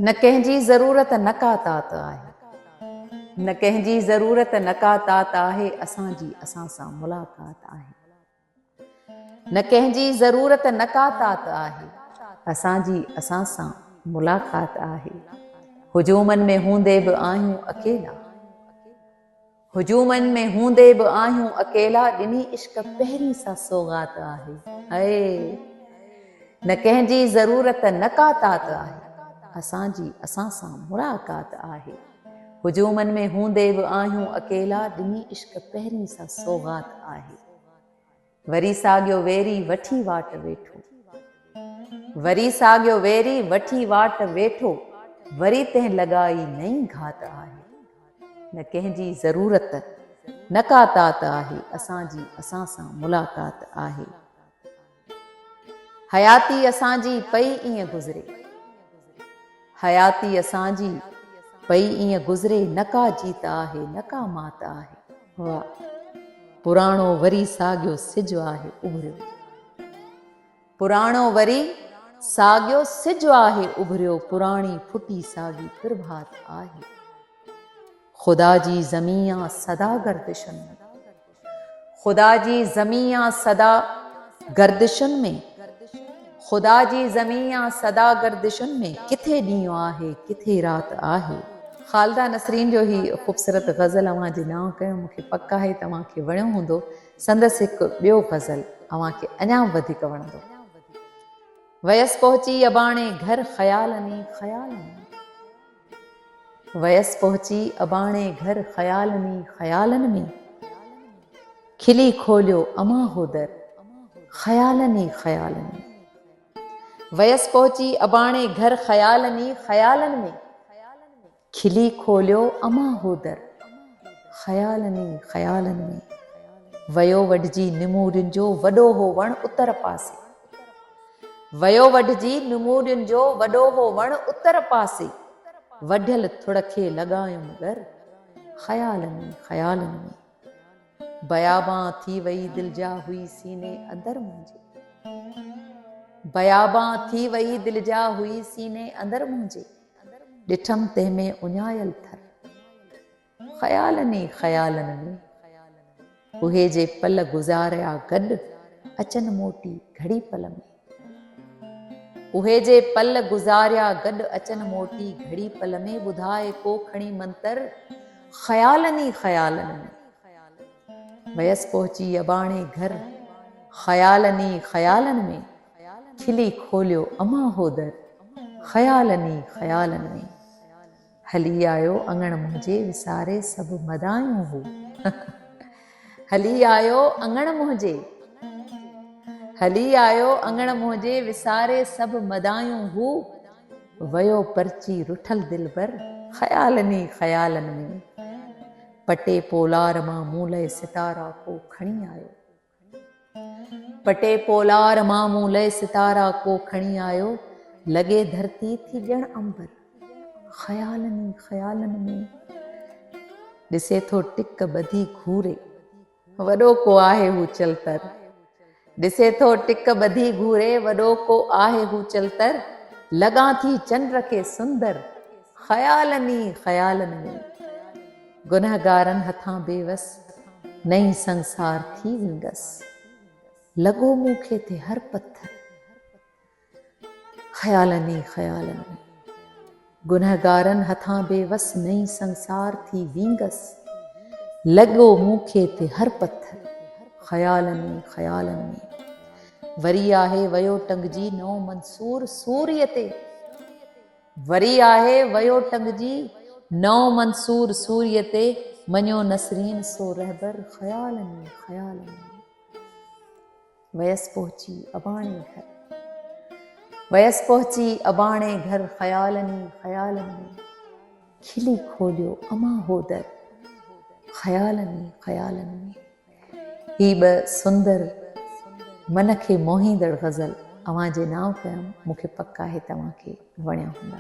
न कंहिंजी ज़रूरत न का तात आहे, न कंहिंजी ज़रूरत न का तात आहे, असांजी असां सां मुलाक़ात आहे। न कंहिंजी ज़रूरत न का तात आहे, असांजी असां सां मुलाक़ात आहे। हुजूमनि में हूंदे बि आहियूं अकेला, हुजूमनि में हूंदे बि आहियूं अकेला, ॾिनी इश्क पहिरीं सां सौगात आहे। हाय न कंहिंजी ज़रूरत न का तात आहे, असांजी असां सां मुलाक़ात आहे। हुजूमनि में हूंदे बि आहियूं अकेला, ॾिनी इश्क पहिरीं सां सौगात आहे। वरी साॻियो वेरी वठी वाट वेठो, वरी साॻियो वेरी वठी वाट वेठो, वरी तंहिं लॻाई नई घात आहे। न कंहिंजी ज़रूरत न का तात आहे, असांजी असां सां मुलाक़ात आहे। हयाती असांजी पई ईअं गुज़रे, हयाती असांजी पई ईअं गुज़रे, न का जीत आहे न का मात आहे। वाह, पुराणो वरी साॻियो सिज आहे उभरियो, पुराणो वरी साॻियो सिज आहे उभरियो, पुराणी फुटी साॻी प्रभात आहे। ख़ुदा जी ज़मीं सदा गर्दिशन में, ख़ुदा जी ज़मीं सदा गर्दिशन में, ख़ुदा जी ज़मीं सदा गर्दिशन में, किथे ॾींहुं आहे किथे रात आहे। ख़ालिदा नसरीन जो ही ख़ूबसूरत ग़ज़ल अव्हांजे नाम कयो। मूंखे पक आहे तव्हांखे वणियो हूंदो। संदसि हिकु ॿियो ग़ज़ल अव्हांखे अञा वधीक वणंदो। वयसि पहुची अबाणे घर ख़यालनी ख़यालनी, वयसि पहुची अबाणे घर ख़यालनी ख़यालनि में, खिली खोलियो अमा हो दर ख़यालनी ख़यालनि में। वयसि पहुची अबाणे घर ख़यालनी ख़यालनि में, खिली खोलियो अमा हो दर ख़यालनी ख़यालनि में। वयो वढिजी निमूरियुनि जो वॾो हो वण उतर पासे, वयो वढिजी निमूरियुनि जो वॾो हो वण उतर पासे, वढियल थुड़ खे लॻायुमि घर ख़यालनी ख़यालनि में। बयाबां थी वई दिलि जा हुई सीने अंदर मुंहिंजे, बयाबां थी वई दिलि जा हुई सीने अंदर मुंहिंजे, ॾिठमि तंहिंमें उञायल थर ख़यालनी ख़यालनि में। उहे जे पल गुज़ारिया गॾु अचनि मोटी घड़ी पल में, उहे जे पल गुज़ारिया गॾु अचनि मोटी घड़ी पल में, ॿुधाए को खणी मंतर ख़यालनी ख़यालनि में। वयसि पहुची अबाणे घर ख़यालनी ख़यालनि में, खिली खोलियो अमा हो दर ख़यालनी ख़यालनि में। हली आयो अङण मुंहिंजे विसारे सभु मदायूं हो, हली आयो अङण मुंहिंजे, हली आयो अङण मुंहिंजे विसारे सभु मदायूं हू, वयो परची रुठल दिलबर ख़यालनी ख़यालनि में। पटे पोलार मां मूं लए सितारा को खणी आयो, पटे पोलार मां मूं लए सितारा को खणी आयो, लॻे धरती थी ॼण अंबर ख़यालनी ख़यालनि में। ॾिसे थो टिक ॿधी घूरे, वॾो को आहे हू चलतर, ॾिसे थो टिक ॿधी घूरे, वॾो को आहे हू चलतर, लॻां थी चंड खे सुंदर ख़यालनी ख़यालनि में। गुनहगारनि हथां बेवस नई संसार थी विंगसि, लॻो मूंखे ते हर पत्थर ख़यालनी ख़यालनि में। गुनहगारनि हथां बेवस नई संसार थी विंगसि, लॻो मूंखे ते हर पत्थर ख़यालनी ख़यालनि में। वरी आहे वयो टंगजी नओं मंसूर सूरीअ ते, वरी आहे वयो टंगजी नओं मंसूर सूरीअ ते, मञियो नसरीन सो रहबर ख़यालनी ख़यालनि में। वयसि पहुची अबाणे घर, वयसि पहुची अबाणे घर ख़यालनी ख़यालनि में, खिली खोलियो अमा हो दर ख़यालनी ख़यालनि में। ही ॿ सुंदर मन खे मोहींदड़ ग़ज़ल अव्हांजे नाम कयमि। मूंखे पक आहे तव्हांखे वणिया हूंदा।